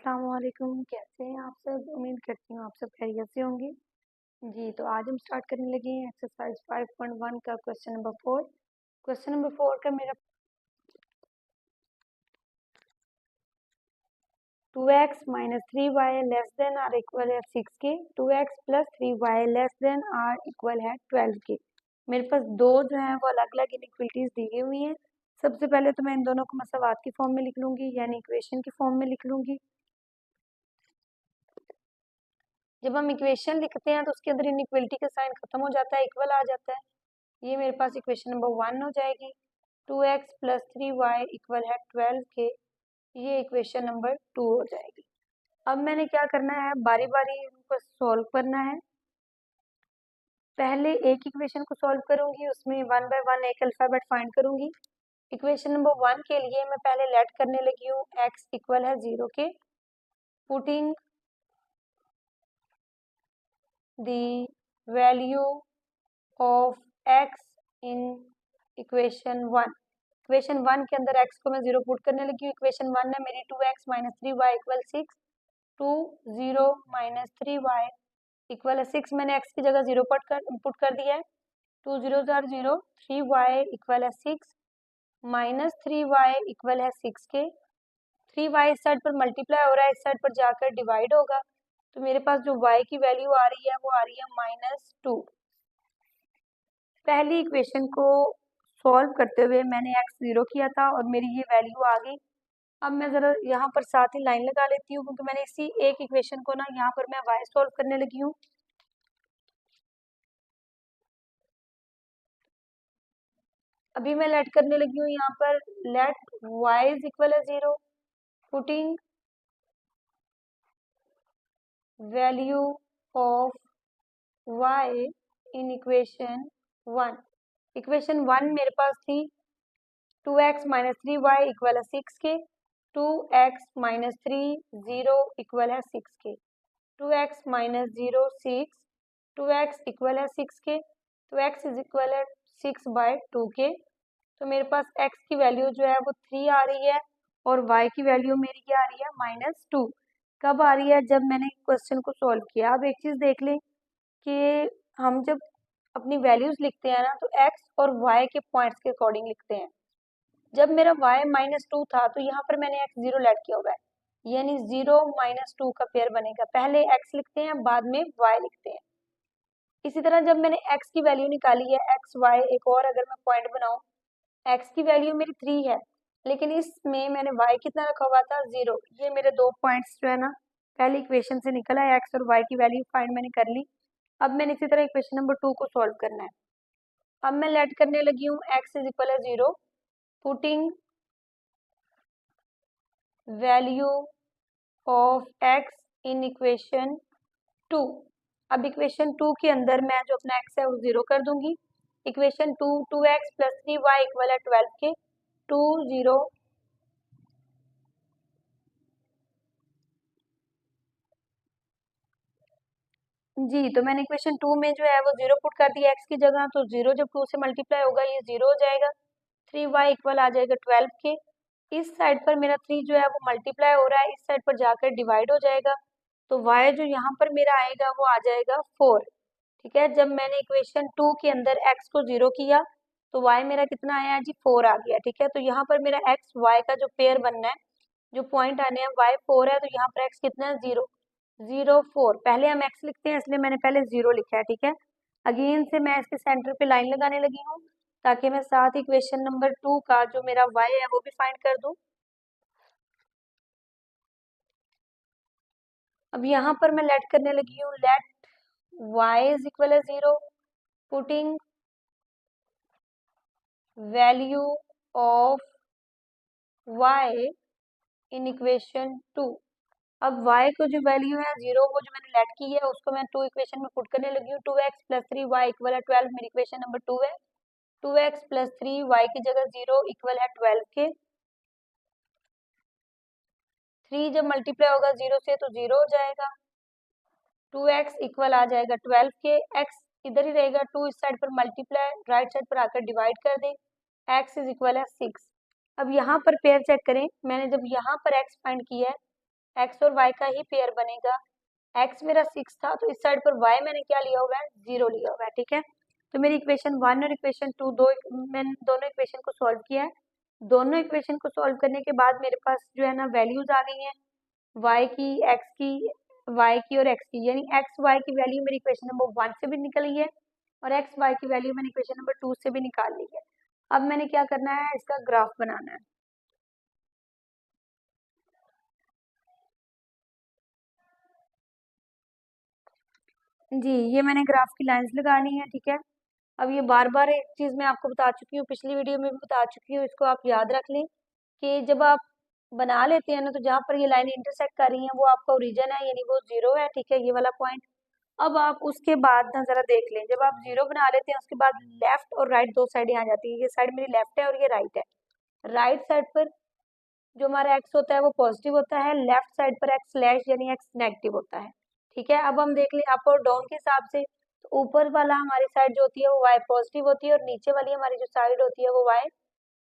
अस्सलाम वालेकुम। कैसे हैं आप सब? उम्मीद करती हूँ आप सब खैरियत से होंगे। जी, तो आज हम स्टार्ट करने लगे हैं एक्सरसाइज 5.1 का क्वेश्चन नंबर 4। क्वेश्चन नंबर 4 का मेरा 2x minus 3y less than or equal है 6 के, 2x plus 3y less than or equal है 12 के। मेरे पास दो जो है वो अलग अलग इनइक्वलिटीज दी हुई हैं। सबसे पहले तो मैं इन दोनों को मसवात की फॉर्म में लिख लूंगी, यानी इक्वेशन की फॉर्म में लिख लूंगी। जब हम इक्वेशन लिखते हैं तो उसके अंदर इनइक्वलिटी का साइन खत्म हो जाता है, इक्वल आ जाता है। ये मेरे पास इक्वेशन नंबर 1 हो जाएगी। 2x प्लस 3y इक्वल है 12 के, ये इक्वेशन नंबर 2 हो जाएगी। अब मैंने क्या करना है, बारी बारी इनको सॉल्व करना है। पहले एक इक्वेशन को सॉल्व करूंगी, उसमें 1 बाय 1 एक अल्फाबेट फाइंड करूंगी। इक्वेशन नंबर 1 के लिए मैं पहले लेट करने लगी हूँ x इक्वल है 0 के, putting the value of x in equation 1। Equation 1 के अंदर x को मैं 0 पुट करने लगी हूँ। इक्वेशन 1 है मेरी 2x minus 3y equal 6, 2 0 minus 3y equal है 6। मैंने x की जगह 0 पुट कर दिया है। 2 0 0, 3y इक्वल है 6 माइनस 3y इक्वल है 6 के। 3y इस साइड पर मल्टीप्लाई हो रहा है, इस साइड पर जाकर डिवाइड होगा, तो मेरे पास जो y की वैल्यू आ रही है वो आ रही है -2। पहली इक्वेशन को सॉल्व करते हुए मैंने x 0 किया था और मेरी ये वैल्यू आ गई। अब मैं ज़रा यहाँ पर साथ ही लाइन लगा लेती हूँ, क्योंकि मैंने इसी एक इक्वेशन को ना यहाँ पर मैं y सॉल्व करने लगी हूँ। अभी मैं लेट करने लगी हूँ यहाँ पर, लेट y इज इक्वल है 0, putting value of y in equation 1। Equation 1 मेरे पास थी 2x माइनस 3y इक्वल है 6 के, 2x माइनस 3 0 इक्वल है 6 के, 2x माइनस 0 6, 2x इक्वल है 6 के, तो x इज इक्वल है 6 बाय 2 के। तो मेरे पास x की वैल्यू जो है वो 3 आ रही है और y की वैल्यू मेरी क्या आ रही है, -2। कब आ रही है, जब मैंने क्वेश्चन को सॉल्व किया। अब एक चीज़ देख लें कि हम जब अपनी वैल्यूज लिखते हैं ना, तो x और y के पॉइंट्स के अकॉर्डिंग लिखते हैं। जब मेरा y -2 था तो यहाँ पर मैंने x 0 लेट किया हुआ है, यानी 0 -2 का पेयर बनेगा। पहले x लिखते हैं, बाद में y लिखते हैं। इसी तरह जब मैंने x की वैल्यू निकाली है, x y, एक और अगर मैं पॉइंट बनाऊं, x की वैल्यू मेरी 3 है, लेकिन इसमें मैंने y कितना रखा हुआ था, 0। ये मेरे दो पॉइंट्स जो है ना पहली इक्वेशन से निकला है, x और y की वैल्यू फाइंड मैंने कर ली। अब मैंने इसी तरह इक्वेशन नंबर 2 को सॉल्व करना है। अब मैं लेट करने लगी हूँ x इज इक्वल है 0, putting value of x in equation 2। अब इक्वेशन 2 के अंदर मैं जो अपना x है वो 0 कर दूंगी। Equation 2, 2x plus 3y equal है 12 के, 2 0 जी, तो मैंने इक्वेशन 2 में जो है वो 0 पुट कर दिया x की जगह, तो 0 जब 2 से मल्टीप्लाई होगा ये 0 हो जाएगा। 3y इक्वल आ जाएगा 12 के। इस साइड पर मेरा 3 जो है वो मल्टीप्लाई हो रहा है, इस साइड पर जाकर डिवाइड हो जाएगा, तो y जो यहाँ पर मेरा आएगा वो आ जाएगा 4। ठीक है, जब मैंने इक्वेशन 2 के अंदर x को 0 किया तो y मेरा कितना आया जी, 4 आ गया। ठीक है, तो यहाँ पर मेरा x y का जो पेयर बनना है, जो पॉइंट आने हैं, y 4 है, तो यहाँ पर x कितना है, 0 0 4। पहले हम x लिखते हैं, इसलिए मैंने पहले 0 लिखा है। ठीक है, अगेन से मैं इसके सेंटर पे लाइन लगाने लगी हूँ, ताकि मैं साथ इक्वेशन नंबर 2 का जो मेरा y है वो भी फाइंड कर दूं। अब यहाँ पर मैं लेट करने लगी हूँ, लेट y इज इक्वल है 0, putting value of y in equation 2। अब y को जो वैल्यू है 0, वो जो मैंने लेट की है उसको मैं 2 इक्वेशन में पुट करने लगी हूँ। 2x प्लस 3y इक्वल है 12, मेरी इक्वेशन नंबर 2 है। 2x प्लस 3y की जगह 0 इक्वल है 12 के। 3 जब मल्टीप्लाई होगा 0 से तो 0 हो जाएगा। 2x इक्वल आ जाएगा 12 के, x इधर ही रहेगा, 2 इस साइड पर मल्टीप्लाई, राइट साइड पर आकर डिवाइड कर दें, x इज इक्वल है 6। अब यहाँ पर पेयर चेक करें, मैंने जब यहाँ पर x फाइंड किया है एक्स और वाई का ही पेयर बनेगा। एक्स मेरा 6 था तो इस साइड पर वाई मैंने क्या लिया हुआ है, 0 लिया हुआ है, ठीक है। तो मेरी इक्वेशन 1 और इक्वेशन 2 मैंने दोनों इक्वेशन को सॉल्व किया है। दोनों इक्वेशन को सॉल्व करने के बाद मेरे पास जो है ना वैल्यूज आ गई हैं, वाई की, एक्स की, वाई की और एक्स की, यानी एक्स वाई की वैल्यू मेरी इक्वेशन नंबर 1 से भी निकल गई है और एक्स वाई की वैल्यू मैंने इक्वेशन नंबर 2 से भी निकाल ली है। अब मैंने क्या करना है, इसका ग्राफ बनाना है। जी, ये मैंने ग्राफ की लाइंस लगानी है, ठीक है। अब ये बार बार एक चीज मैं आपको बता चुकी हूँ, पिछली वीडियो में भी बता चुकी हूँ, इसको आप याद रख लें कि जब आप बना लेते हैं ना, तो जहाँ पर ये लाइन इंटरसेक्ट कर रही है वो आपका ओरिजिन है, यानी वो 0 है, ठीक है, ये वाला पॉइंट। अब आप उसके बाद ना जरा देख लें, जब आप 0 बना लेते हैं उसके बाद लेफ्ट और राइट दो साइडें आ जाती है, ये साइड मेरी लेफ्ट है और ये राइट है। राइट साइड पर जो हमारा एक्स होता है वो पॉजिटिव होता है, लेफ्ट साइड पर एक्स स्लैश यानी एक्स नेगेटिव होता है, ठीक है। अब हम देख लें अप और डाउन के हिसाब से, तो ऊपर वाला हमारी साइड जो होती है वो वाई पॉजिटिव होती है और नीचे वाली हमारी जो साइड होती है वो वाई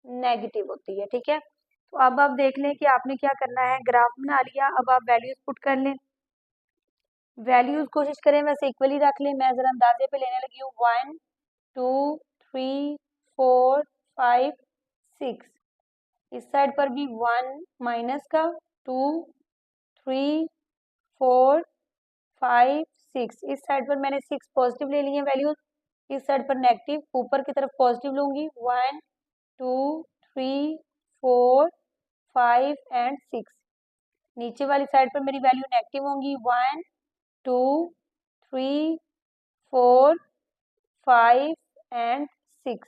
नेगेटिव होती है, ठीक है। तो अब आप देख लें कि आपने क्या करना है, ग्राफ बना लिया, अब आप वैल्यूज पुट कर लें। वैल्यूज कोशिश करें वैसे इक्वली रख लें, मैं जरा अंदाजे पे लेने लगी हूँ, 1 2 3 4 5 6, इस साइड पर भी 1 माइनस का, 2 3 4 5 6, इस साइड पर मैंने 6 पॉजिटिव ले लिए वैल्यूज, इस साइड पर नेगेटिव, ऊपर की तरफ पॉजिटिव लूंगी, 1 2 3 4 5 एंड 6, नीचे वाली साइड पर मेरी वैल्यू नेगेटिव होंगी, 1 2 3 4 5 एंड 6।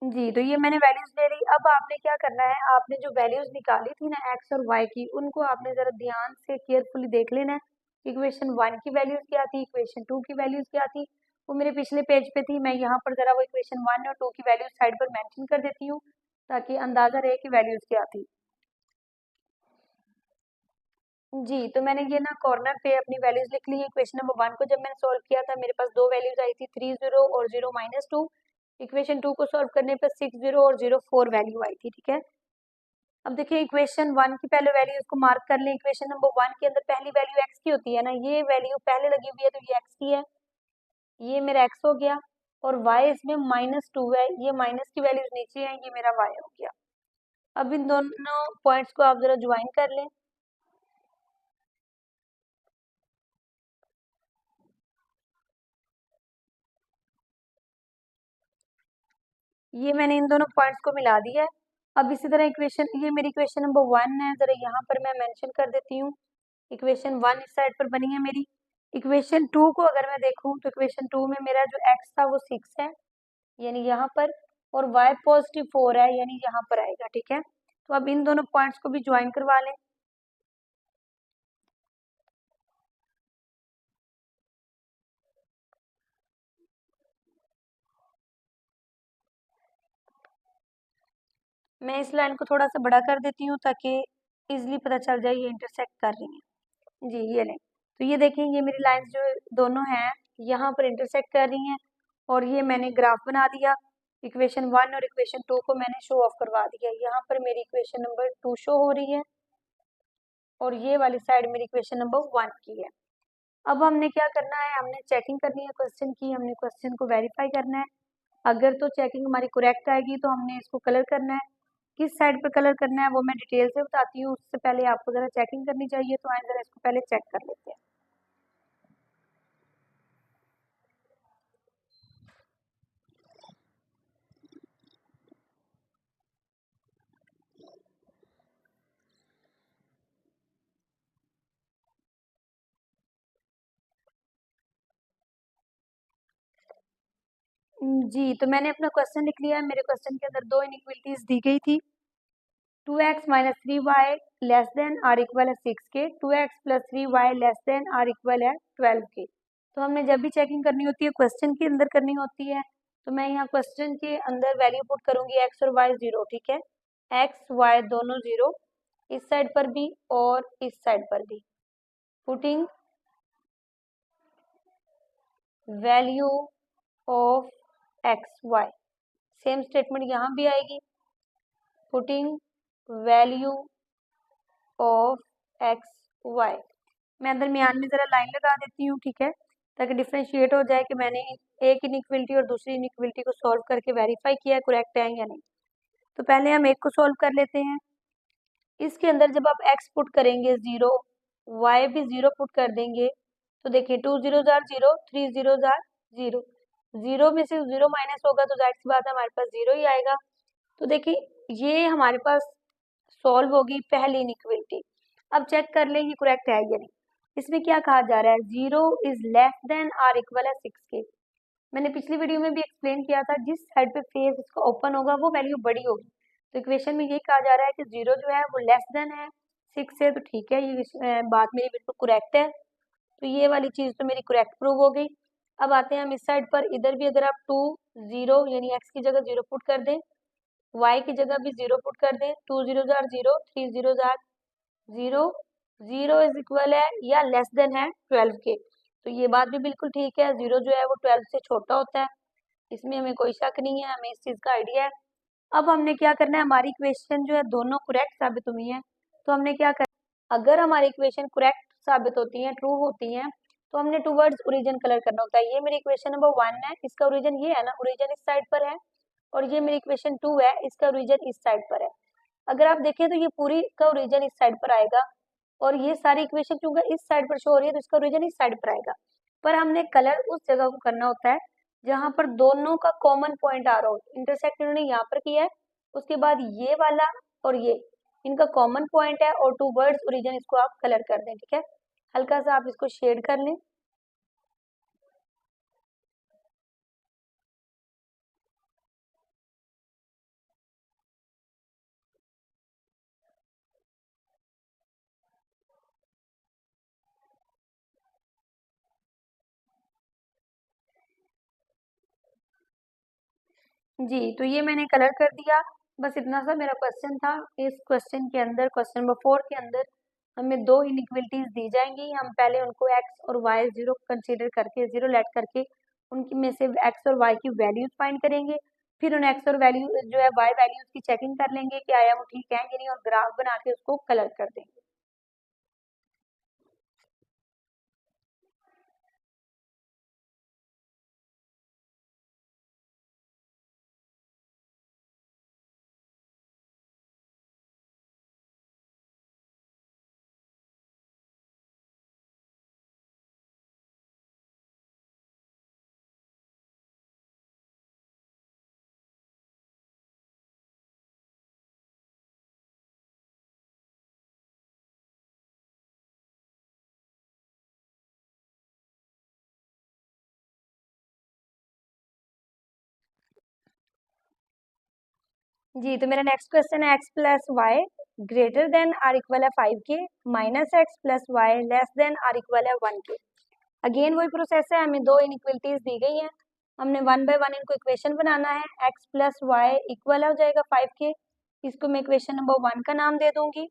जी, तो ये मैंने वैल्यूज ले ली। अब आपने क्या करना है, आपने जो वैल्यूज निकाली थी ना एक्स और वाई की, उनको आपने जरा ध्यान से केयरफुली देख लेना है। इक्वेशन 1 की वैल्यूज क्या थी, इक्वेशन 2 की वैल्यूज क्या थी, वो मेरे पिछले पेज पे थी। मैं यहाँ पर जरा वो इक्वेशन 1 और 2 की वैल्यूज साइड पर मेंशन कर देती हूँ ताकि अंदाजा रहे कि वैल्यूज क्या थी। जी, तो मैंने ये ना कॉर्नर पे अपनी वैल्यूज लिख ली है। इक्वेशन नंबर 1 को जब मैंने सॉल्व किया था मेरे पास दो वैल्यूज आई थी, 3 0 और 0 माइनस 2। इक्वेशन 2 को सॉल्व करने पर 6 0 और 0 4 वैल्यू आई थी, ठीक है। अब देखिए इक्वेशन 1 की पहले वैल्यू इसको मार्क कर लें। इक्वेशन नंबर 1 के अंदर पहली वैल्यू एक्स की होती है ना, ये वैल्यू पहले लगी हुई है तो ये एक्स की है, ये मेरा एक्स हो गया। और वाई इसमें -2 है, ये माइनस की वैल्यूज नीचे है, ये मेरा वाई हो गया। अब इन दोनों पॉइंट्स को आप जरा ज्वाइन कर लें। ये मैंने इन दोनों पॉइंट्स को मिला दिया है। अब इसी तरह इक्वेशन, ये मेरी इक्वेशन नंबर 1 है, जरा यहाँ पर मैं मेंशन कर देती हूँ। इक्वेशन 1 इस साइड पर बनी है मेरी। इक्वेशन 2 को अगर मैं देखूँ तो इक्वेशन 2 में मेरा जो एक्स था वो 6 है, यानी यहाँ पर, और y पॉजिटिव 4 है, यानी यहाँ पर आएगा, ठीक है। तो अब इन दोनों पॉइंट्स को भी ज्वाइन करवा लें। मैं इस लाइन को थोड़ा सा बड़ा कर देती हूँ ताकि इजिली पता चल जाए ये इंटरसेक्ट कर रही हैं। जी, ये लें, तो ये देखें, ये मेरी लाइंस जो दोनों हैं यहाँ पर इंटरसेक्ट कर रही हैं, और ये मैंने ग्राफ बना दिया। इक्वेशन 1 और इक्वेशन 2 को मैंने शो ऑफ करवा दिया। यहाँ पर मेरी इक्वेशन नंबर 2 शो हो रही है और ये वाली साइड मेरी इक्वेशन नंबर 1 की है। अब हमने क्या करना है, हमने चेकिंग करनी है क्वेश्चन की, हमने क्वेश्चन को वेरीफाई करना है। अगर तो चेकिंग हमारी करेक्ट आएगी तो हमने इसको कलर करना है। किस साइड पर कलर करना है वो मैं डिटेल से बताती हूँ, उससे पहले आपको जरा चेकिंग करनी चाहिए, तो आए जरा इसको पहले चेक कर लेते हैं। जी, तो मैंने अपना क्वेश्चन लिख लिया है। मेरे क्वेश्चन के अंदर दो इनइक्वलिटीज दी गई थी, 2x minus 3y less than or equal है 6 के, 2x plus 3y less than or equal है 12 के। तो हमने जब भी चेकिंग करनी होती है क्वेश्चन के अंदर करनी होती है, तो मैं यहाँ क्वेश्चन के अंदर वैल्यू पुट करूंगी x और y 0, ठीक है। x y दोनों 0, इस साइड पर भी और इस साइड पर भी। Putting value of x y, same statement यहाँ भी आएगी। Putting value of x y. मैं दरमियान में ज़रा लाइन लगा देती हूँ, ठीक है, ताकि डिफ्रेंशिएट हो जाए कि मैंने एक इनइक्वलिटी और दूसरी इनइक्वलिटी को सॉल्व करके वेरीफाई किया है करेक्ट है या नहीं। तो पहले हम एक को सॉल्व कर लेते हैं। इसके अंदर जब आप x पुट करेंगे 0, y भी 0 पुट कर देंगे, तो देखिए 2 0 जार 0, 3 0 जार 0, 0 में से 0 माइनस होगा तो जाहिर सी बात है हमारे पास 0 ही आएगा। तो देखिए ये हमारे पास सॉल्व होगी पहली इनइक्वलिटी। अब चेक कर लें ये करेक्ट है या नहीं। इसमें क्या कहा जा रहा है, 0 is less than or equal है 6 के। मैंने पिछली वीडियो में भी एक्सप्लेन किया था, जिस साइड पे फेस इसका ओपन होगा वो वैल्यू बड़ी होगी। तो इक्वेशन में ये कहा जा रहा है कि 0 जो है वो लेस देन है 6 से, तो ठीक है, ये बात मेरी बिल्कुल करेक्ट है। तो ये वाली चीज़ तो मेरी करेक्ट प्रूव हो गई। अब आते हैं हम इस साइड पर, इधर भी अगर आप 2 0 यानी x की जगह 0 पुट कर दें, y की जगह भी 0 पुट कर दें, 2 0 जार 0, 3 0 जार 0, 0 इज इक्वल है या लेस देन है 12 के। तो ये बात भी बिल्कुल ठीक है, 0 जो है वो 12 से छोटा होता है, इसमें हमें कोई शक नहीं है, हमें इस चीज़ का आइडिया है। अब हमने क्या करना है, हमारी इक्वेशन जो है दोनों करेक्ट साबित हुई है, तो हमने क्या करना, अगर हमारी इक्वेशन करेक्ट साबित होती है, ट्रू होती है, तो हमने टूवर्ड्स ओरिजिन कलर करना होता है। ये मेरी इक्वेशन नंबर 1 है, इसका ओरिजिन ये है ना, ओरिजिन इस साइड पर है, और ये मेरी इक्वेशन 2 है, इसका ओरिजिन इस साइड पर है। अगर आप देखें तो ये पूरी का ओरिजिन इस साइड पर आएगा, और ये सारी इक्वेशन क्योंकि इस साइड पर शो हो रही है तो इसका ओरिजिन इस साइड पर आएगा। पर हमने कलर उस जगह को करना होता है जहां पर दोनों का कॉमन पॉइंट आ रहा हो। इंटरसेक्ट इन्होंने यहाँ पर किया है, उसके बाद ये वाला और ये इनका कॉमन पॉइंट है, और टू वर्ड्स ओरिजिन इसको आप कलर कर दें, ठीक है, हल्का सा आप इसको शेड कर लें। जी, तो ये मैंने कलर कर दिया, बस इतना सा मेरा क्वेश्चन था। इस क्वेश्चन के अंदर, क्वेश्चन नंबर 4 के अंदर हमें दो इनइक्वलिटीज दी जाएंगी, हम पहले उनको x और y 0 कंसीडर करके, 0 लेट करके उनकी में से x और y की वैल्यूज फाइंड करेंगे, फिर उन x और वैल्यू जो है y वैल्यूज की चेकिंग कर लेंगे कि आया वो ठीक है कि नहीं, और ग्राफ बना के उसको कलर कर देंगे। जी, तो मेरा नेक्स्ट क्वेश्चन है x plus y greater than or equal है 5 के, minus x plus y less than or equal है 1 के। अगेन वही प्रोसेस है, हमें दो इनइक्वलिटीज दी गई हैं, हमने 1 बाय 1 इनको इक्वेशन बनाना है। x प्लस वाई इक्वल हो जाएगा 5 के, इसको मैं इक्वेशन नंबर 1 का नाम दे दूंगी।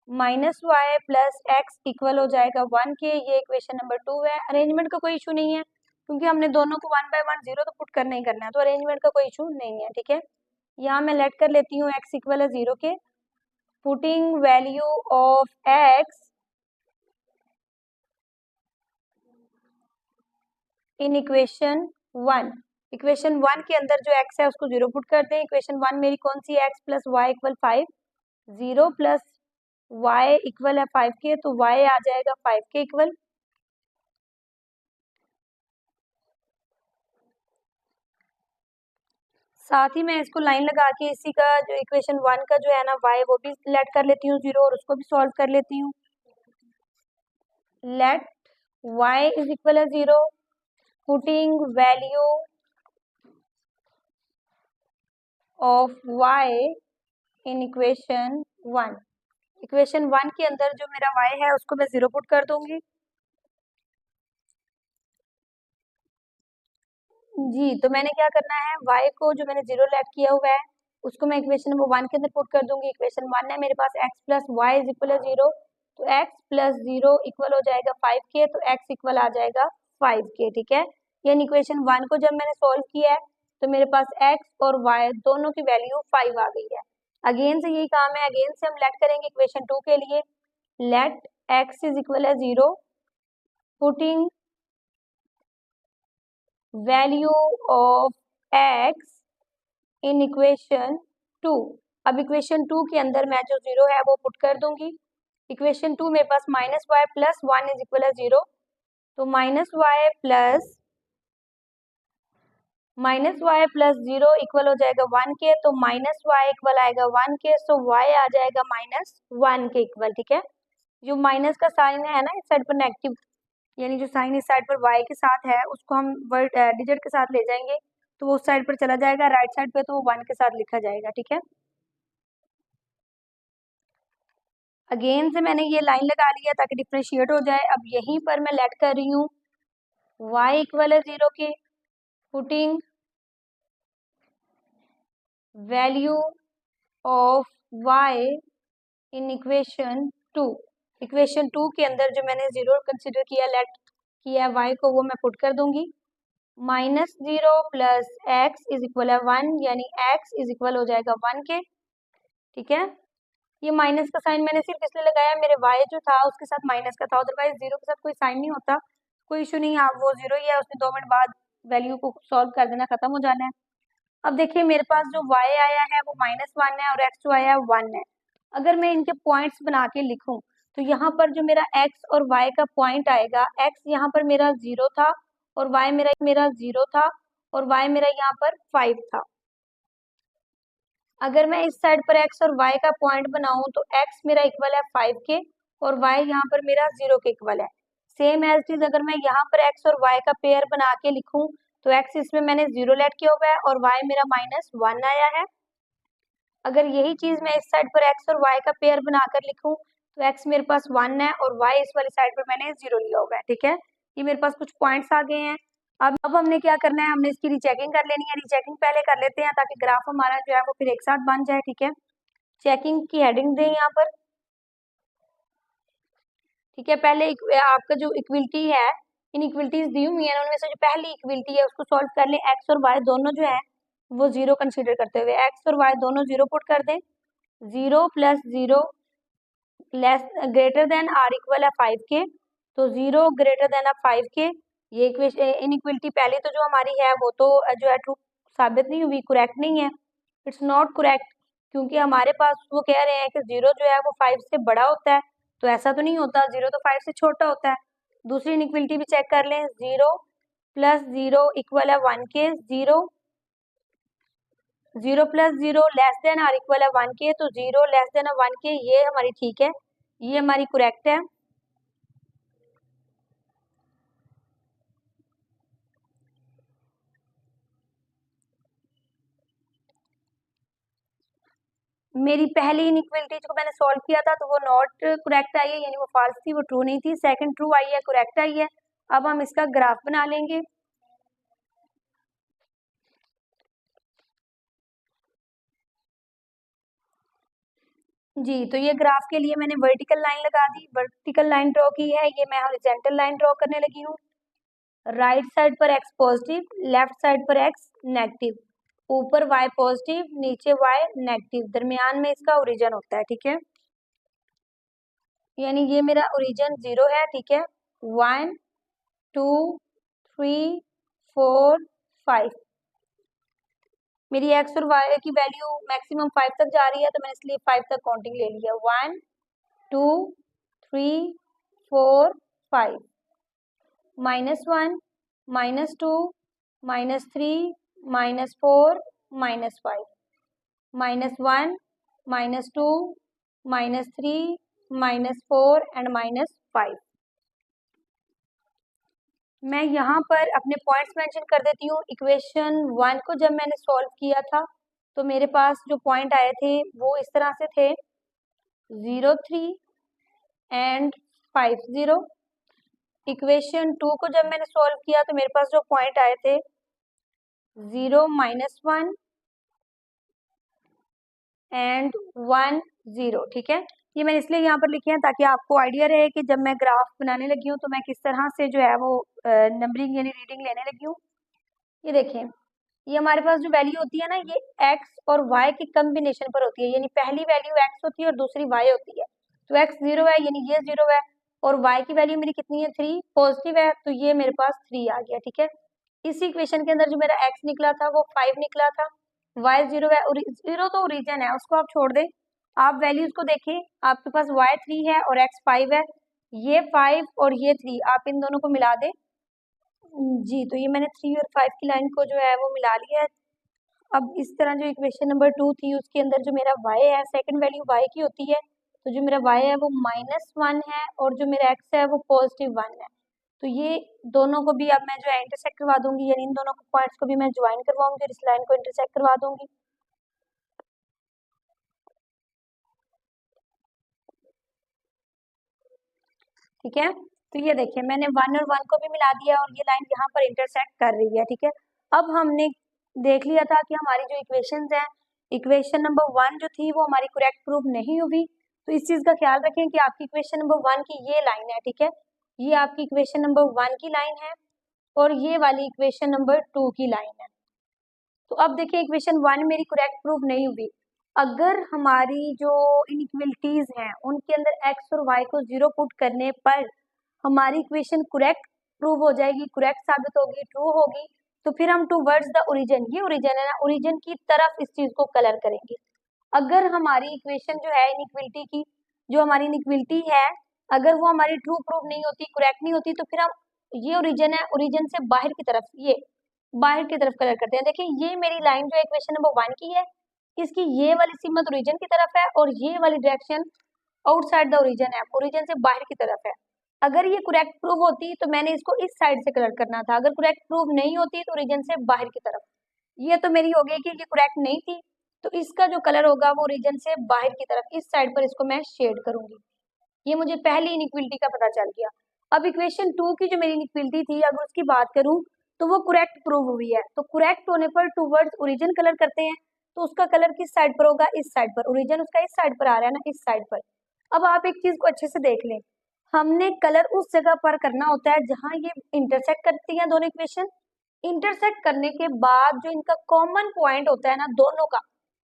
Minus y plus x equal हो जाएगा 1 के, ये इक्वेशन नंबर 2 है। अरेंजमेंट का कोई इशू नहीं है, क्योंकि हमने दोनों को 1 बाय 1 0 तो पुट करना ही करना है, तो अरेंजमेंट का कोई इशू नहीं है, ठीक है। यहाँ मैं लेट कर लेती हूँ x इक्वल है 0 के, putting value of x in equation 1। Equation 1 के अंदर जो x है उसको 0 पुट करते हैं। इक्वेशन 1 मेरी कौन सी है, x plus y equal 5, 0 plus y equal है 5 के, तो y आ जाएगा 5 के इक्वल। साथ ही मैं इसको लाइन लगा के इसी का जो इक्वेशन 1 का जो है ना y, वो भी लेट कर लेती हूँ 0, और उसको भी सॉल्व कर लेती हूँ। लेट y इज इक्वल है 0, putting value of y in equation 1। Equation 1 के अंदर जो मेरा y है उसको मैं 0 पुट कर दूंगी। जी, तो मैंने क्या करना है, y को जो मैंने 0 लेट किया हुआ है उसको मैं इक्वेशन नंबर 1 के अंदर पुट कर दूंगी। इक्वेशन 1 है मेरे पास x plus y is equal है 0, तो x प्लस 0 इक्वल हो जाएगा 5 के, तो x इक्वल आ जाएगा 5 के, ठीक है। यानी इक्वेशन 1 को जब मैंने सॉल्व किया है तो मेरे पास x और y दोनों की वैल्यू 5 आ गई है। अगेन से यही काम है, अगेन से हम लेट करेंगे इक्वेशन 2 के लिए। लेट x इज इक्वल है 0, putting value of x in equation 2। अब इक्वेशन 2 के अंदर मैं जो 0 है वो पुट कर दूंगी। इक्वेशन 2 मेरे पास minus y plus 1 is equal है 0, तो माइनस वाई प्लस 0 इक्वल हो जाएगा 1 के, तो माइनस वाई इक्वल आएगा 1 के, सो y आ जाएगा -1 के इक्वल। ठीक है, जो माइनस का साइन है ना इस साइड पर नेगेटिव, यानी जो साइन इस साइड पर y के साथ है उसको हम वर्ड डिजिट के साथ ले जाएंगे तो वो उस साइड पर चला जाएगा, राइट साइड पे तो वो 1 के साथ लिखा जाएगा। ठीक है, अगेन से मैंने ये लाइन लगा लिया ताकि डिफ्रेंशिएट हो जाए। अब यहीं पर मैं लेट कर रही हूँ y इक्वल है 0 के, putting value of y in equation 2। Equation 2 के अंदर जो मैंने 0 कंसिडर किया, लेट किया y को, वो मैं पुट कर दूंगी। -0 प्लस x इज इक्वल है 1, यानी x इज इक्वल हो जाएगा 1 के। ठीक है, ये माइनस का साइन मैंने सिर्फ इसलिए लगाया, मेरे y जो था उसके साथ माइनस का था, अदरवाइज 0 के साथ कोई साइन नहीं होता। कोई इशू नहीं है, आप वो 0 ही है, उसने 2 मिनट बाद वैल्यू को सॉल्व कर देना, खत्म हो जाना है। अब देखिए मेरे पास जो y आया है वो -1 है और x जो आया है 1 है। अगर मैं इनके पॉइंट्स बना के लिखूं तो यहाँ पर जो मेरा x और y का पॉइंट आएगा, x यहाँ पर मेरा 0 था और y मेरा 0 था और y मेरा यहाँ पर 5 था। अगर मैं इस साइड पर x और y का पॉइंट बनाऊं तो x मेरा इक्वल है 5 के और y यहाँ पर मेरा 0 के इक्वल है। सेम एज इट इज अगर मैं यहाँ पर x और y का पेयर बना के लिखूं तो x इसमें मैंने 0 लेट किया हुआ है और y मेरा -1 आया है। अगर यही चीज मैं इस साइड पर x और y का पेयर बनाकर लिखूं तो x मेरे पास 1 है और y इस वाली साइड पर मैंने 0 लिया हुआ है। ठीक है, ये मेरे पास कुछ पॉइंट्स आ गए हैं। अब हमने क्या करना है, हमने इसकी रीचेकिंग कर लेनी है। रीचेकिंग पहले कर लेते हैं ताकि ग्राफ हमारा जो है वो फिर एक साथ बन जाए। ठीक है, चेकिंग की हेडिंग दें यहाँ पर। ठीक है, पहले आपका जो इक्विलिटी है, इन इक्विलिटीज दी हुई है, उनमें से जो पहली इक्विलिटी है उसको सॉल्व कर लें। एक्स और वाई दोनों जो है वो 0 कंसीडर करते हुए एक्स और वाई दोनों 0 पुट कर दें। 0 + 0 less greater than or equal है 5 के, तो 0 ग्रेटर देन 5 के। ये इनइक्वलिटी पहले तो जो हमारी है वो तो जो है ट्रू साबित नहीं हुई, करेक्ट नहीं है, इट्स नॉट करेक्ट, क्योंकि हमारे पास वो कह रहे हैं कि 0 जो है वो 5 से बड़ा होता है, तो ऐसा तो नहीं होता, 0 तो 5 से छोटा होता है। दूसरी इनइक्वलिटी भी चेक कर लें, 0 + 0 इक्वल है 1 के, 0 + 0 लेस देन आर इक्वल है 1 के, तो 0 लेस देन 1 के, ये हमारी ठीक है, ये हमारी करेक्ट है। मेरी पहली इनइक्वलिटी जो मैंने सॉल्व किया था तो वो नॉट करेक्ट आई है, यानी वो फॉल्स थी, वो ट्रू नहीं थी। सेकंड ट्रू आई है, करेक्ट आई है। अब हम इसका ग्राफ बना लेंगे। जी, तो ये ग्राफ के लिए मैंने वर्टिकल लाइन लगा दी, वर्टिकल लाइन ड्रॉ की है, ये मैं हॉरिजॉन्टल लाइन ड्रॉ करने लगी हूँ। राइट साइड पर x पॉजिटिव, लेफ्ट साइड पर x नेगेटिव, ऊपर y पॉजिटिव, नीचे y नेगेटिव, दरमियान में इसका ओरिजिन होता है। ठीक है, यानी ये मेरा ओरिजिन 0 है। ठीक है, 1 2 3 4 5, मेरी x और y की वैल्यू मैक्सिमम 5 तक जा रही है, तो मैंने इसलिए 5 तक काउंटिंग ले लिया। 1 2 3 4 5, -1 -2 -3 -4 -5, -1 -2 -3 -4 एंड -5। मैं यहाँ पर अपने पॉइंट्स मेंशन कर देती हूँ। इक्वेशन 1 को जब मैंने सॉल्व किया था तो मेरे पास जो पॉइंट आए थे वो इस तरह से थे, 0 3 एंड 5 0। इक्वेशन 2 को जब मैंने सॉल्व किया तो मेरे पास जो पॉइंट आए थे 0 -1 एंड 1 0। ठीक है, ये मैंने इसलिए यहाँ पर लिखे हैं ताकि आपको आइडिया रहे कि जब मैं ग्राफ बनाने लगी हूँ तो मैं किस तरह से जो है वो नंबरिंग यानी रीडिंग लेने लगी हूँ। ये देखें, ये हमारे पास जो वैल्यू होती है ना, ये x और y के कम्बिनेशन पर होती है, यानी पहली वैल्यू x होती है और दूसरी y होती है। तो x 0 है यानी ये 0 है, और y की वैल्यू मेरी कितनी है 3 पॉजिटिव है, तो ये मेरे पास 3 आ गया। ठीक है, इस इक्वेशन के अंदर जो मेरा x निकला था वो 5 निकला था, y 0 है, और 0 तो ओरिजिन है, उसको आप छोड़ दें। आप वैल्यूज को देखें, आपके पास y 3 है और x 5 है, ये 5 और ये 3, आप इन दोनों को मिला दें। जी, तो ये मैंने 3 और 5 की लाइन को जो है वो मिला लिया है। अब इस तरह जो इक्वेशन नंबर 2 थी उसके अंदर जो मेरा y है, सेकंड वैल्यू y की होती है, तो जो मेरा y है वो -1 है और जो मेरा x है वो +1 है। तो ये दोनों को भी अब मैं जो है इंटरसेक्ट करवा दूंगी, यानी इन दोनों पॉइंट्स को भी मैं ज्वाइन करवाऊंगी और इस लाइन को इंटरसेक्ट करवा दूंगी। ठीक है, तो ये देखिए मैंने 1 और 1 को भी मिला दिया और ये लाइन यहाँ पर इंटरसेक्ट कर रही है। ठीक है, अब हमने देख लिया था कि हमारी जो इक्वेशंस हैं, इक्वेशन नंबर 1 जो थी वो हमारी करेक्ट प्रूव नहीं हुई, तो इस चीज का ख्याल रखें कि आपकी इक्वेशन नंबर 1 की ये लाइन है। ठीक है, ये आपकी इक्वेशन नंबर 1 की लाइन है और ये वाली इक्वेशन नंबर 2 की लाइन है। तो अब देखिए इक्वेशन 1 मेरी करेक्ट प्रूव नहीं हुई। अगर हमारी जो इनइक्वलिटीज हैं उनके अंदर x और y को 0 पुट करने पर हमारी इक्वेशन करेक्ट प्रूव हो जाएगी, करेक्ट साबित होगी, ट्रू होगी, तो फिर हम टूवर्ड्स द ओरिजिन, ये ओरिजिन है ना, ओरिजिन की तरफ इस चीज को कलर करेंगे। अगर हमारी इक्वेशन जो है इनइक्वलिटी की, जो हमारी इनइक्वलिटी है, अगर वो हमारी ट्रू प्रूव नहीं होती, करेक्ट नहीं होती, तो फिर हम ये ओरिजिन है, ओरिजिन से बाहर की तरफ, ये बाहर की तरफ कलर करते हैं। देखिए ये मेरी लाइन जो है इक्वेशन नंबर 1 की है, इसकी ये वाली सीमत ओरिजिन की तरफ है और ये वाली डायरेक्शन आउटसाइड द ओरिजिन है, ओरिजिन से बाहर की तरफ है। अगर ये करेक्ट प्रूव होती तो मैंने इसको इस साइड से कलर करना था, अगर करेक्ट प्रूव नहीं होती तो ओरिजिन से बाहर की तरफ। ये तो मेरी हो गई कि ये करेक्ट नहीं थी, तो इसका जो कलर होगा वो ओरिजिन से बाहर की तरफ इस साइड पर इसको मैं शेड करूंगी। ये मुझे पहली इनइक्वलिटी का पता चल गया। अब इक्वेशन 2 की जो मेरी इनइक्वलिटी थी, अगर उसकी बात करूं तो वो करेक्ट प्रूव हुई है, तो करेक्ट होने पर टूवर्ड्स ओरिजिन कलर करते हैं, तो उसका कलर किस साइड पर होगा, इस साइड पर, ओरिजिन उसका इस साइड पर आ रहा है ना, इस साइड पर। अब आप एक चीज को अच्छे से देख लें, हमने कलर उस जगह पर करना होता है जहां ये इंटरसेक्ट करती हैं दोनों इक्वेशन। इंटरसेक्ट करने के बाद जो इनका कॉमन पॉइंट होता है ना दोनों का,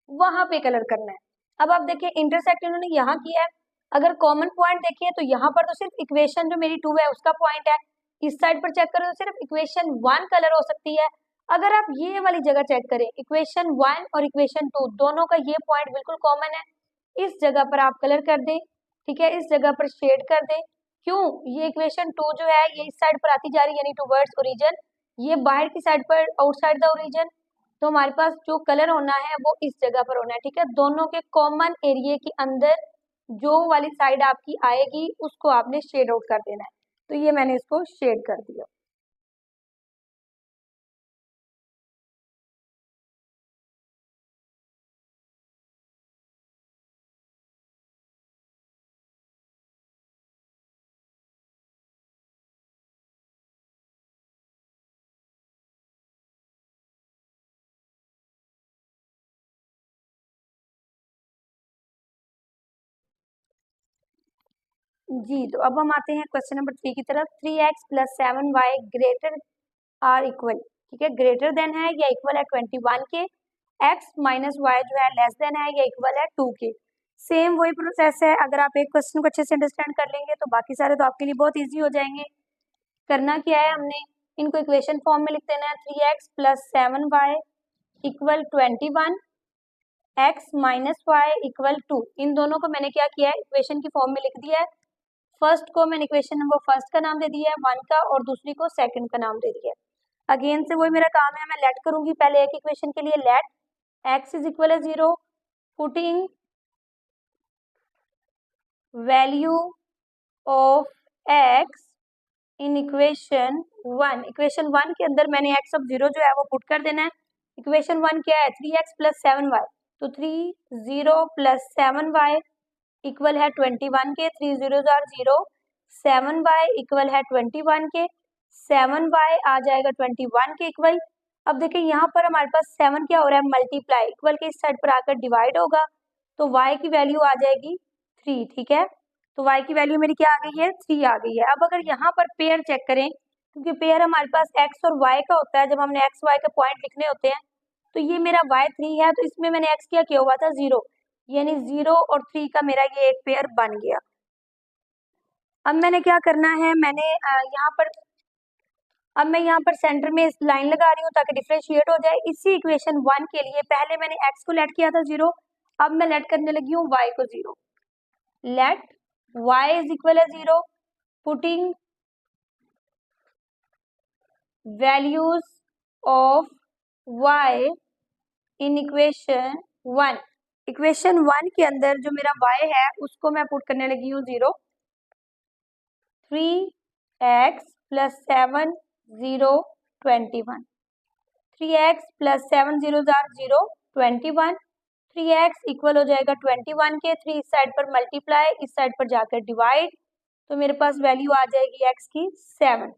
वहां पे कलर करना है। अब आप देखिए इंटरसेक्ट इन्होंने यहाँ किया है, अगर कॉमन पॉइंट देखिए तो यहाँ पर तो सिर्फ इक्वेशन जो मेरी 2 है उसका पॉइंट है, इस साइड पर चेक करें तो सिर्फ इक्वेशन 1 कलर हो सकती है। अगर आप ये वाली जगह चेक करें, इक्वेशन 1 और इक्वेशन 2 दोनों का ये पॉइंट बिल्कुल कॉमन है, इस जगह पर आप कलर कर दें। ठीक है, इस जगह पर शेड कर दें। क्यों, ये इक्वेशन 2 जो है ये इस साइड पर आती जा रही है, यानी टूवर्ड्स ओरिजिन, ये बाहर की साइड पर आउटसाइड द ओरिजिन, तो हमारे पास जो कलर होना है वो इस जगह पर होना है। ठीक है, दोनों के कॉमन एरिया के अंदर जो वाली साइड आपकी आएगी उसको आपने शेड आउट कर देना है, तो ये मैंने इसको शेड कर दिया। जी, तो अब हम आते हैं क्वेश्चन नंबर 3 की तरफ। 3x + 7y greater or equal, ठीक है, ग्रेटर देन है या इक्वल है 21 के, x - y जो है लेस देन है या इक्वल है 2 के। सेम वही प्रोसेस है, अगर आप एक क्वेश्चन को अच्छे से अंडरस्टैंड कर लेंगे तो बाकी सारे तो आपके लिए बहुत ईजी हो जाएंगे। करना क्या है, हमने इनको इक्वेशन फॉर्म में लिख देना है। 3x + 7y equal 21, x - y equal 2। इन दोनों को मैंने क्या किया है, इक्वेशन की फॉर्म में लिख दिया है। फर्स्ट को मैंने इक्वेशन नंबर फर्स्ट का नाम दे दिया है 1 का, और दूसरी को सेकंड का नाम दे दिया है। अगेन से वही मेरा काम है, मैं लेट करूंगी पहले एक इक्वेशन के लिए, लेट x इज इक्वल है 0, putting value of x in equation 1। Equation 1 के अंदर मैंने x अब 0 जो है वो पुट कर देना है। इक्वेशन 1 क्या है, 3x + 7y, तो 3 0 + 7y इक्वल है 21 के, 3 0 0, 7y इक्वल है 21 के, 7y आ जाएगा 21 के इक्वल। अब देखिए यहाँ पर हमारे पास 7 क्या हो रहा है, मल्टीप्लाई, इक्वल के इस साइड पर आकर डिवाइड होगा, तो y की वैल्यू आ जाएगी 3। ठीक है, तो y की वैल्यू मेरी क्या आ गई है, 3 आ गई है। अब अगर यहाँ पर पेयर चेक करें, क्योंकि पेयर हमारे पास एक्स और वाई का होता है, जब हमने एक्स वाई के पॉइंट लिखने होते हैं। तो ये मेरा y3 है, तो इसमें मैंने x क्या किया हुआ था 0, यानी 0 और 3 का मेरा ये एक पेयर बन गया। अब मैंने क्या करना है, अब मैं यहाँ पर सेंटर में इस लाइन लगा रही हूँ ताकि डिफरेंशिएट हो जाए। इसी इक्वेशन 1 के लिए पहले मैंने x को लेट किया था 0, अब मैं लेट करने लगी हूँ y को 0। लेट y इज इक्वल है 0, putting values of y in equation 1। Equation 1 के अंदर जो मेरा y है उसको मैं पुट करने लगी हूँ 0। 3x plus 7 0 21, 3x plus 7 0 0 21, 3x equal हो जाएगा 21 के, 3 इस साइड पर मल्टीप्लाई, इस साइड पर जाकर डिवाइड, तो मेरे पास वैल्यू आ जाएगी x की 7।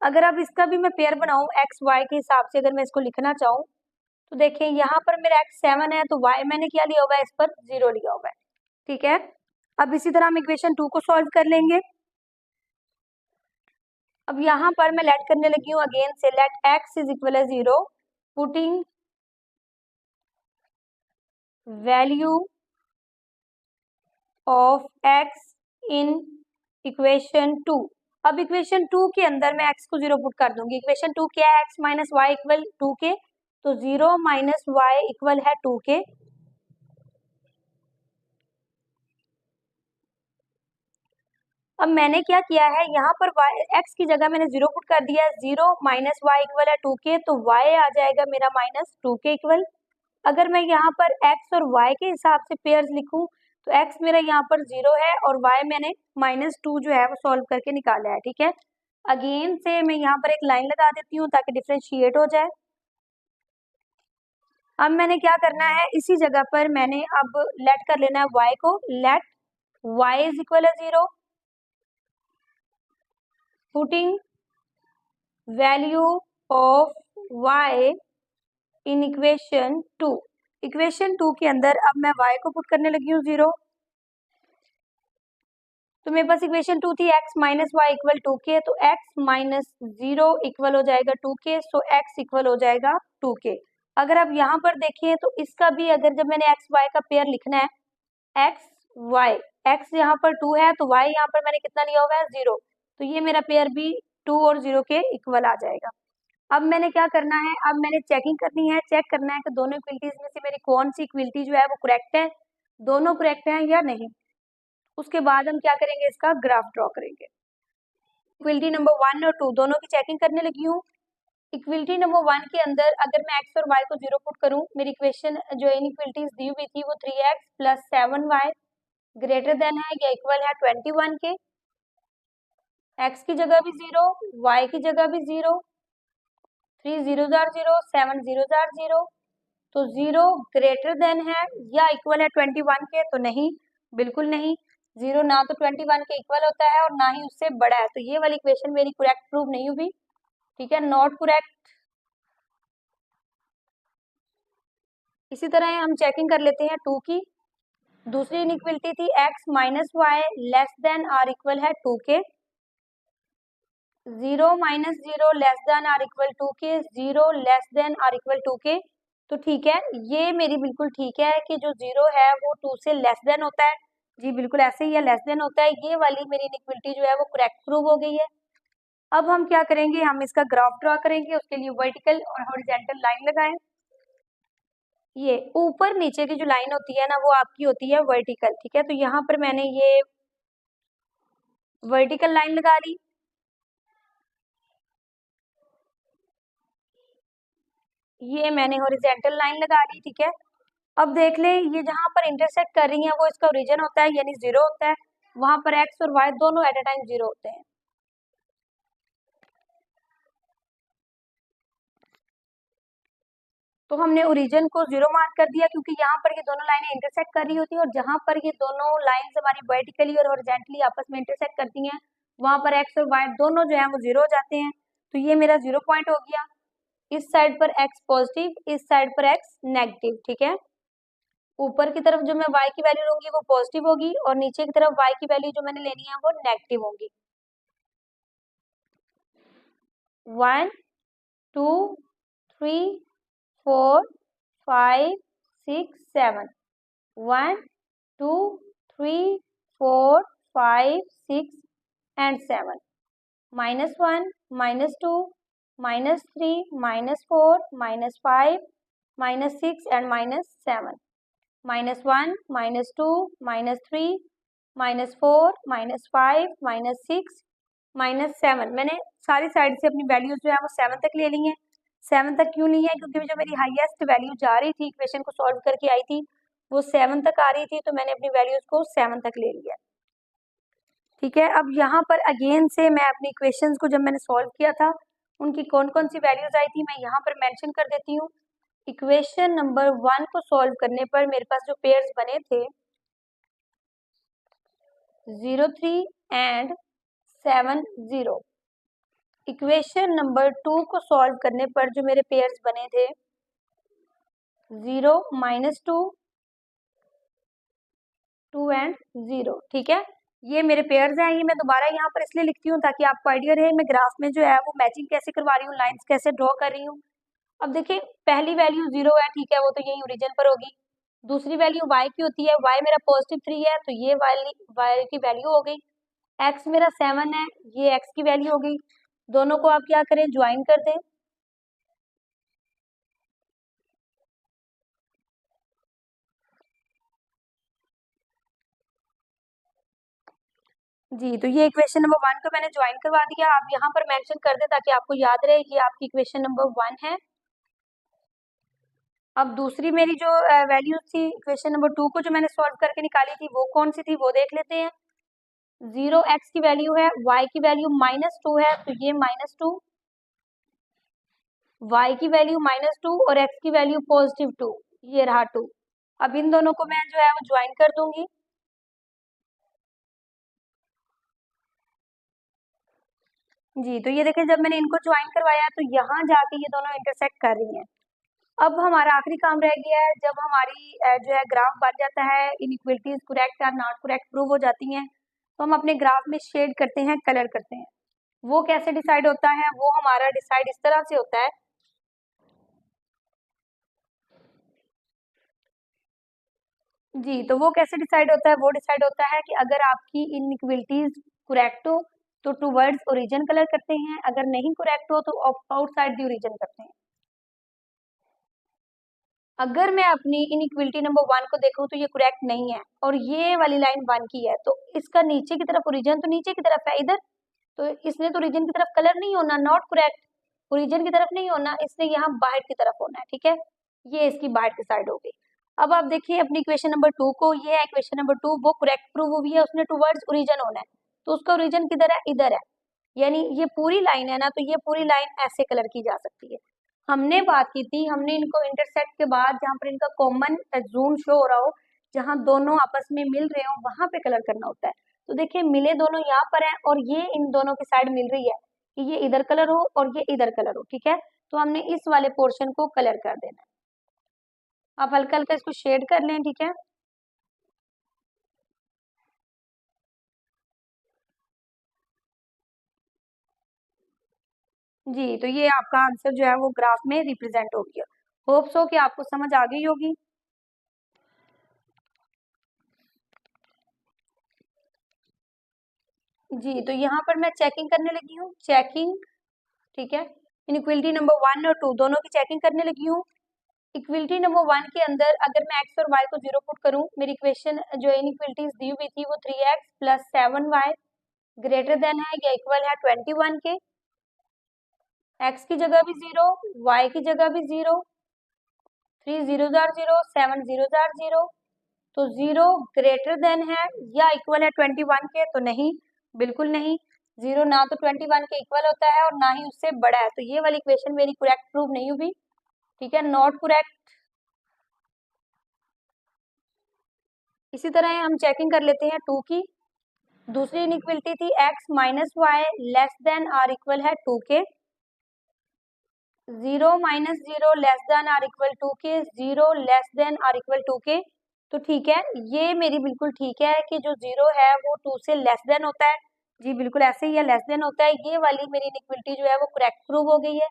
अगर अब इसका भी मैं पेयर बनाऊं x y के हिसाब से, अगर मैं इसको लिखना चाहूँ तो देखें यहाँ पर मेरा x 7 है, तो y मैंने क्या लिया हुआ है, इस पर 0 लिया हुआ है। ठीक है, अब इसी तरह हम इक्वेशन 2 को सॉल्व कर लेंगे। अब यहाँ पर मैं लेट करने लगी हूँ अगेन से, लेट x इज इक्वल है 0, putting value of x in equation 2। अब इक्वेशन 2 के अंदर मैं x को 0 पुट कर दूंगी। इक्वेशन 2 क्या है, x माइनस वाई इक्वल 2 के, तो 0 माइनस वाई इक्वल है 2 के। अब मैंने क्या किया है, यहाँ पर x की जगह मैंने 0 पुट कर दिया है। 0 माइनस वाई इक्वल है 2 के, तो y आ जाएगा मेरा माइनस 2 के इक्वल। अगर मैं यहाँ पर x और y के हिसाब से पेयर्स लिखूं तो x मेरा यहाँ पर 0 है और y मैंने -2 जो है वो सॉल्व करके निकाला है। ठीक है, अगेन से मैं यहाँ पर एक लाइन लगा देती हूँ ताकि डिफरेंशिएट हो जाए। अब मैंने क्या करना है, इसी जगह पर मैंने अब लेट कर लेना है y को। लेट y इज इक्वल है 0, putting value of y in equation 2। Equation 2 के अंदर अब मैं y को पुट करने लगी हूँ 0, तो मेरे पास इक्वेशन 2 थी x माइनस वाई इक्वल 2 के, तो x माइनस 0 इक्वल हो जाएगा 2 के, सो x इक्वल हो जाएगा 2 के। अगर आप यहाँ पर देखें तो इसका भी, अगर जब मैंने x y का पेयर लिखना है, x y, x यहाँ पर 2 है तो y यहाँ पर मैंने कितना लिया हुआ है 0, तो ये मेरा पेयर भी 2 और 0 के इक्वल आ जाएगा। अब मैंने क्या करना है, अब मैंने चेकिंग करनी है, चेक करना है कि दोनों इक्विलिटीज में से मेरी कौन सी इक्विलिटी जो है वो करेक्ट है, दोनों करेक्ट हैं या नहीं। उसके बाद हम क्या करेंगे, इसका ग्राफ ड्रॉ करेंगे। इक्विलिटी नंबर 1 और 2 दोनों की चेकिंग करने लगी हूँ। इक्विलिटी नंबर 1 के अंदर अगर मैं x और y को 0 पुट करूँ, मेरी इक्वेशन जो इनइक्विलिटीज दी हुई थी वो 3x plus 7y greater than है या इक्वल है 21 के। x की जगह भी 0, y की जगह भी 0, 3 0 0, 7 0 0, तो 0 ग्रेटर देन है या इक्वल है 21 के, तो नहीं, बिल्कुल नहीं। 0 ना तो 21 के इक्वल होता है और ना ही उससे बड़ा है, तो ये वाली इक्वेशन मेरी करेक्ट प्रूव नहीं हुई। ठीक है, नॉट करेक्ट। इसी तरह हम चेकिंग कर लेते हैं 2 की। दूसरी इनइक्वलिटी थी x minus y less than or equal है 2 के, 0 minus 0 less than or equal 2 के, 0 लेस देन आर इक्वल 2 के। तो ठीक है, ये मेरी बिल्कुल ठीक है कि जो 0 है वो 2 से लेस देन होता है। जी बिल्कुल ऐसे ही है, लेस देन होता है। ये वाली मेरी इनइक्वलिटी जो है वो करेक्ट प्रूव हो गई है। अब हम क्या करेंगे, हम इसका ग्राफ ड्रॉ करेंगे। उसके लिए वर्टिकल और हॉरिजॉन्टल लाइन लगाएं। ये ऊपर नीचे की जो लाइन होती है ना, वो आपकी होती है वर्टिकल। ठीक है, तो यहाँ पर मैंने ये वर्टिकल लाइन लगा ली। ये मैंने हॉरिजॉन्टल लाइन लगा ली। ठीक है, अब देख ले, ये जहां पर इंटरसेक्ट कर रही है वो इसका ओरिजिन होता है, यानी 0 होता है। वहां पर x और y दोनों एट अ टाइम 0 होते हैं। तो हमने ओरिजिन को 0 मार्क कर दिया, क्योंकि यहाँ पर ये दोनों लाइनें इंटरसेक्ट कर रही होती है, और जहां पर ये दोनों लाइंस हमारी वर्टिकली और हॉरिजॉन्टली आपस में इंटरसेक्ट करती हैं, वहां पर x और y दोनों जो है वो 0 हो जाते हैं। तो ये मेरा 0 पॉइंट हो गया। इस साइड पर x पॉजिटिव, इस साइड पर x नेगेटिव। ठीक है, ऊपर की तरफ जो मैं y की वैल्यू लूंगी वो पॉजिटिव होगी, और नीचे की तरफ y की वैल्यू जो मैंने लेनी है वो नेगेटिव होगी। 1 2 3 4 5 6 7 1 2 3 4 5 6 and 7 -1 -2 -3 -4 -5 -6 and -7 -1 -2 -3 -4 -5 -6 -7। मैंने सारी साइड से अपनी वैल्यूज जो है वो 7 तक ले ली हैं। 7 तक क्यों ली है? क्योंकि जो मेरी हाईएस्ट वैल्यू जा रही थी इक्वेशन को सॉल्व करके आई थी वो 7 तक आ रही थी, तो मैंने अपनी वैल्यूज को 7 तक ले लिया। ठीक है, अब यहाँ पर अगेन से मैं अपनी इक्वेशंस को जब मैंने सॉल्व किया था उनकी कौन कौन सी वैल्यूज आई थी मैं यहाँ पर मेंशन कर देती हूँ। इक्वेशन नंबर 1 को सॉल्व करने पर मेरे पास जो पेयर्स बने थे 0 3 एंड 7 0। इक्वेशन नंबर 2 को सॉल्व करने पर जो मेरे पेयर्स बने थे 0 -2 2 एंड 0। ठीक है, ये मेरे पेयर्स हैं। ये मैं दोबारा यहाँ पर इसलिए लिखती हूँ ताकि आपको आइडिया रहे मैं ग्राफ में जो है वो मैचिंग कैसे करवा रही हूँ, लाइंस कैसे ड्रॉ कर रही हूँ। अब देखिए पहली वैल्यू 0 है, ठीक है, वो तो यही ओरिजिन पर होगी। दूसरी वैल्यू y की होती है, y मेरा +3 है तो ये y की वैल्यू हो गई। x मेरा 7 है, ये x की वैल्यू हो गई। दोनों को आप क्या करें, ज्वाइन कर दें। जी, तो ये इक्वेशन नंबर 1 को मैंने ज्वाइन करवा दिया। आप यहाँ पर मेंशन कर दें ताकि आपको याद रहे कि आपकी इक्वेशन नंबर 1 है। अब दूसरी मेरी जो वैल्यूज थी इक्वेशन नंबर 2 को जो मैंने सॉल्व करके निकाली थी वो कौन सी थी वो देख लेते हैं। 0 x की वैल्यू है, y की वैल्यू -2 है तो ये -2, y की वैल्यू -2 और x की वैल्यू +2, ये रहा 2। अब इन दोनों को मैं जो है वो ज्वाइन कर दूंगी। जी, तो ये देखिए जब मैंने इनको ज्वाइन करवाया तो यहाँ जाके ये दोनों इंटरसेक्ट कर रही हैं। अब हमारा आखिरी काम रह गया है, जब हमारी जो है ग्राफ बन जाता है, इनइक्वलिटीज करेक्ट और नॉट करेक्ट प्रूव हो जाती हैं तो हम अपने ग्राफ में शेड करते हैं, कलर करते हैं। वो कैसे डिसाइड होता है? वो हमारा डिसाइड इस तरह से होता है। जी, तो वो कैसे डिसाइड होता है? वो डिसाइड होता है कि अगर आपकी इनइक्वलिटीज करेक्ट हो तो टुवर्ड्स ओरिजिन कलर करते हैं, अगर नहीं करेक्ट हो तो आउटसाइड द ओरिजिन करते हैं। अगर मैं अपनी इनइक्वलिटी नंबर 1 को देखूं तो ये करेक्ट नहीं है और ये वाली लाइन 1 की है तो इसका नीचे की तरफ ओरिजिन तो नीचे की तरफ है इधर, तो इसने तो ओरिजिन की तरफ कलर नहीं होना, नॉट करेक्ट। ओरिजिन की तरफ नहीं होना, इसने यहाँ बाहर की तरफ होना है। ठीक है, ये इसकी बाहर की साइड हो गई। अब आप देखिए अपनी इक्वेशन नंबर 2 को, ये है इक्वेशन नंबर 2, वो करेक्ट प्रूव हुई है, उसने टुवर्ड्स ओरिजिन होना है तो उसका ओरिजिन किधर है? इधर है। यानी ये पूरी लाइन है ना, तो ये पूरी लाइन ऐसे कलर की जा सकती है। हमने बात की थी, हमने इनको इंटरसेक्ट के बाद जहाँ पर इनका कॉमन जोन शो हो रहा हो, जहाँ दोनों आपस में मिल रहे हो वहां पे कलर करना होता है। तो देखिए मिले दोनों यहाँ पर हैं और ये इन दोनों की साइड मिल रही है कि ये इधर कलर हो और ये इधर कलर हो। ठीक है, तो हमने इस वाले पोर्शन को कलर कर देना है। आप हल्का हल्का इसको शेड कर लें। ठीक है, जी, तो ये आपका आंसर जो है वो ग्राफ में रिप्रेजेंट हो गया। होप सो कि आपको समझ आ गई होगी। जी, तो यहाँ पर मैं चेकिंग करने लगी हूँ, चेकिंग। ठीक है, इनइक्वलिटी नंबर 1 और 2 दोनों की चेकिंग करने लगी हूँ। इक्वलिटी नंबर 1 के अंदर अगर मैं x और y को 0 पुट करूँ, मेरी इक्वेशन जो इनइक्वलिटीज दी हुई थी वो 3x + 7y ग्रेटर देन है या इक्वल है 21 के। x की जगह भी 0, y की जगह भी 0, 3 0 जार 0, 7 0 जार 0, तो 0 ग्रेटर देन है या इक्वल है 21 के, तो नहीं, बिल्कुल नहीं। 0 ना तो 21 के इक्वल होता है और ना ही उससे बड़ा है, तो ये वाली इक्वेशन मेरी करेक्ट प्रूव नहीं हुई। ठीक है, नॉट करेक्ट। इसी तरह हम चेकिंग कर लेते हैं 2 की। दूसरी इनइक्वलिटी थी x minus y less than or equal है 2 के। 0 minus 0 less than or equal 2 के, 0 लेस देन आर इक्वल 2 के। तो ठीक है, ये मेरी बिल्कुल ठीक है कि जो 0 है वो 2 से लेस देन होता है। जी बिल्कुल ऐसे ही है, लेस देन होता है। ये वाली मेरी इनइक्वलिटी जो है वो करेक्ट प्रूव हो गई है।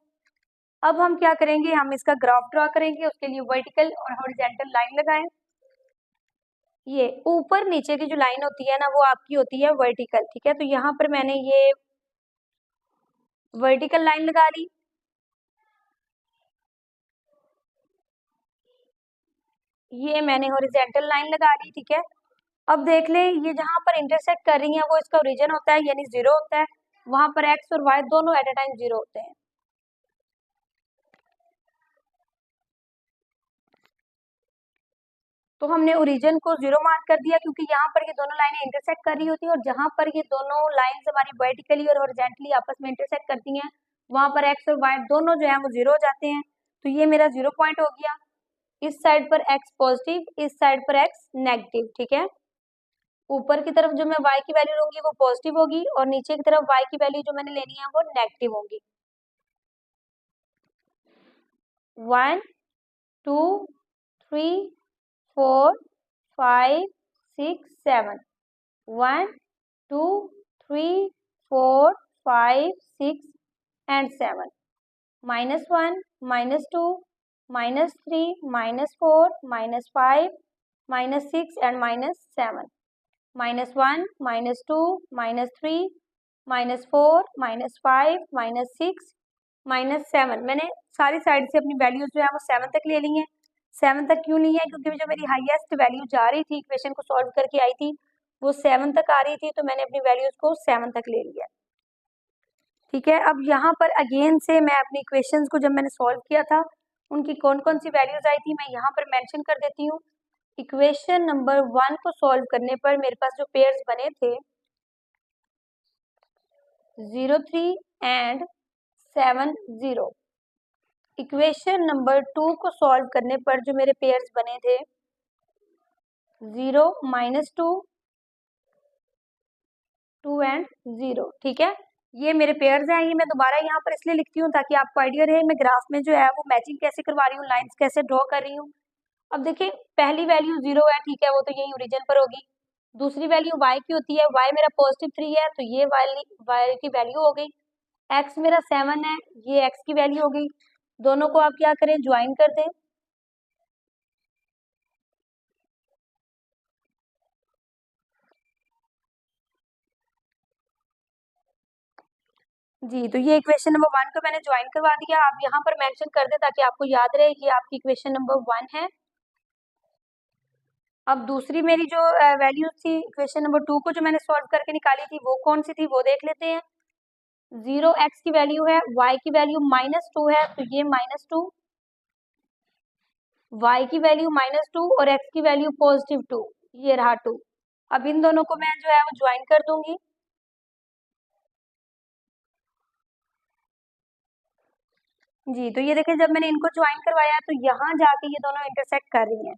अब हम क्या करेंगे, हम इसका ग्राफ ड्रॉ करेंगे। उसके लिए वर्टिकल और हॉरिजॉन्टल लाइन लगाएं। ये ऊपर नीचे की जो लाइन होती है ना, वो आपकी होती है वर्टिकल, ठीक है। तो यहाँ पर मैंने ये वर्टिकल लाइन लगा ली। ये मैंने हॉरिजॉन्टल लाइन लगा ली, ठीक है। अब देख ले, ये जहां पर इंटरसेक्ट कर रही है वो इसका ओरिजिन होता है, यानी 0 होता है। वहां पर एक्स और वाई दोनों एट अ टाइम 0 होते हैं। तो हमने ओरिजिन को 0 मार्क कर दिया, क्योंकि यहाँ पर ये दोनों लाइनें इंटरसेक्ट कर रही होती है, और जहां पर ये दोनों लाइंस हमारी वर्टिकली और हॉरिजॉन्टली आपस में इंटरसेक्ट करती हैं, वहां पर एक्स और वाई दोनों जो है वो 0 हो जाते हैं। तो ये मेरा 0 पॉइंट हो गया। इस साइड पर एक्स पॉजिटिव, इस साइड पर एक्स नेगेटिव, ठीक है। ऊपर की तरफ जो मैं y की वैल्यू लूंगी वो पॉजिटिव होगी, और नीचे की तरफ y की वैल्यू जो मैंने लेनी है वो नेगेटिव होगी। 1 2 3 4 5 6 7 1 2 3 4 5 6 and 7 -1 -2 -3 -4 -5 -6 and -7 -1 -2 -3 -4 -5 -6 -7। मैंने सारी साइड से अपनी वैल्यूज जो है वो 7 तक ले ली हैं। 7 तक क्यों ली है, क्योंकि जो मेरी हाईएस्ट वैल्यू जा रही थी, इक्वेशन को सॉल्व करके आई थी, वो 7 तक आ रही थी। तो मैंने अपनी वैल्यूज को 7 तक ले लिया, ठीक है। अब यहाँ पर अगेन से मैं अपनी इक्वेशंस को जब मैंने सॉल्व किया था, उनकी कौन कौन सी वैल्यूज आई थी मैं यहाँ पर मेंशन कर देती हूँ। इक्वेशन नंबर 1 को सॉल्व करने पर मेरे पास जो पेयर्स बने थे 0 3 एंड 7 0। इक्वेशन नंबर 2 को सॉल्व करने पर जो मेरे पेयर्स बने थे 0 -2 2 एंड 0, ठीक है। ये मेरे पेयर्स हैं। ये मैं दोबारा यहाँ पर इसलिए लिखती हूँ ताकि आपको आइडिया रहे मैं ग्राफ में जो है वो मैचिंग कैसे करवा रही हूँ, लाइंस कैसे ड्रॉ कर रही हूँ। अब देखिए, पहली वैल्यू 0 है, ठीक है, वो तो यही ओरिजिन पर होगी। दूसरी वैल्यू y की होती है, y मेरा पॉजिटिव 3 है, तो ये y की वैल्यू हो गई। x मेरा 7 है, ये x की वैल्यू हो गई। दोनों को आप क्या करें, ज्वाइन कर दें। जी, तो ये इक्वेशन नंबर 1 को मैंने ज्वाइन करवा दिया। आप यहाँ पर मेंशन कर दें ताकि आपको याद रहे, ये आपकी इक्वेशन नंबर 1 है। अब दूसरी मेरी जो वैल्यूज थी इक्वेशन नंबर 2 को जो मैंने सॉल्व करके निकाली थी, वो कौन सी थी वो देख लेते हैं। 0 x की वैल्यू है, y की वैल्यू -2 है, तो ये -2, y की वैल्यू -2 और x की वैल्यू पॉजिटिव 2, ये रहा 2। अब इन दोनों को मैं जो है वो ज्वाइन कर दूंगी। जी, तो ये देखिए, जब मैंने इनको ज्वाइन करवाया तो यहाँ जाके ये दोनों इंटरसेक्ट कर रही हैं।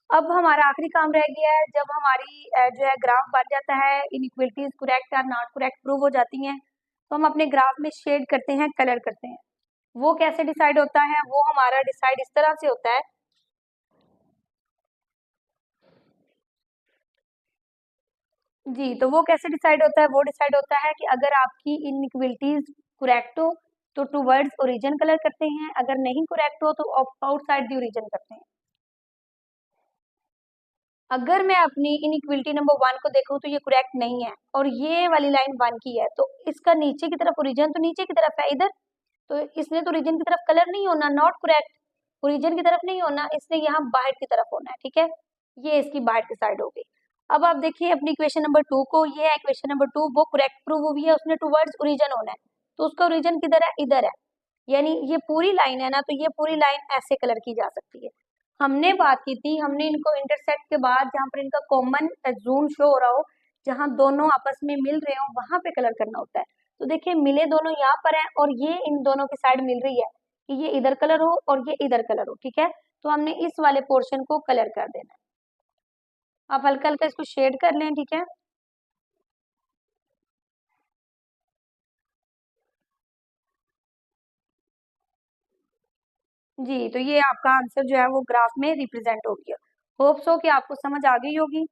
अब हमारा आखिरी काम रह गया है, जब हमारी जो है ग्राफ बन जाता है, इनइक्वलिटीज करेक्ट या नॉट करेक्ट प्रूव हो जाती हैं, तो हम अपने ग्राफ में शेड करते हैं, कलर करते हैं। वो कैसे डिसाइड होता है, वो हमारा डिसाइड इस तरह से होता है। जी, तो वो कैसे डिसाइड होता है, वो डिसाइड होता है कि अगर आपकी इनइक्वलिटीज करेक्ट हो तो टूवर्ड्स ओरिजिन कलर करते हैं, अगर नहीं करेक्ट हो तो आउटसाइड द ओरिजिन करते हैं। अगर मैं अपनी इनइक्वलिटी नंबर 1 को देखूं तो ये करेक्ट नहीं है, और ये वाली लाइन 1 की है, तो इसका नीचे की तरफ ओरिजिन तो नीचे की तरफ है इधर, तो इसने तो ओरिजिन की तरफ कलर नहीं होना, नॉट करेक्ट। ओरिजिन की तरफ नहीं होना, इसने यहाँ बाहर की तरफ होना है, ठीक है। ये इसकी बाहर की साइड हो गई। अब आप देखिए अपनी इक्वेशन नंबर 2 को, ये है इक्वेशन नंबर 2, वो करेक्ट प्रूव हुई है, उसने टूवर्ड्स ओरिजिन होना है, तो उसका ओरिजिन किधर है, इधर है। यानी ये पूरी लाइन है ना, तो ये पूरी लाइन ऐसे कलर की जा सकती है। हमने बात की थी, हमने इनको इंटरसेक्ट के बाद जहाँ पर इनका कॉमन जोन शो हो रहा हो, जहाँ दोनों आपस में मिल रहे हो, वहां पे कलर करना होता है। तो देखिए, मिले दोनों यहाँ पर हैं, और ये इन दोनों की साइड मिल रही है कि ये इधर कलर हो और ये इधर कलर हो, ठीक है। तो हमने इस वाले पोर्शन को कलर कर देना है। आप हल्का हल्का इसको शेड कर लें, ठीक है। जी, तो ये आपका आंसर जो है वो ग्राफ में रिप्रेजेंट हो गया। होप सो कि आपको समझ आ गई होगी।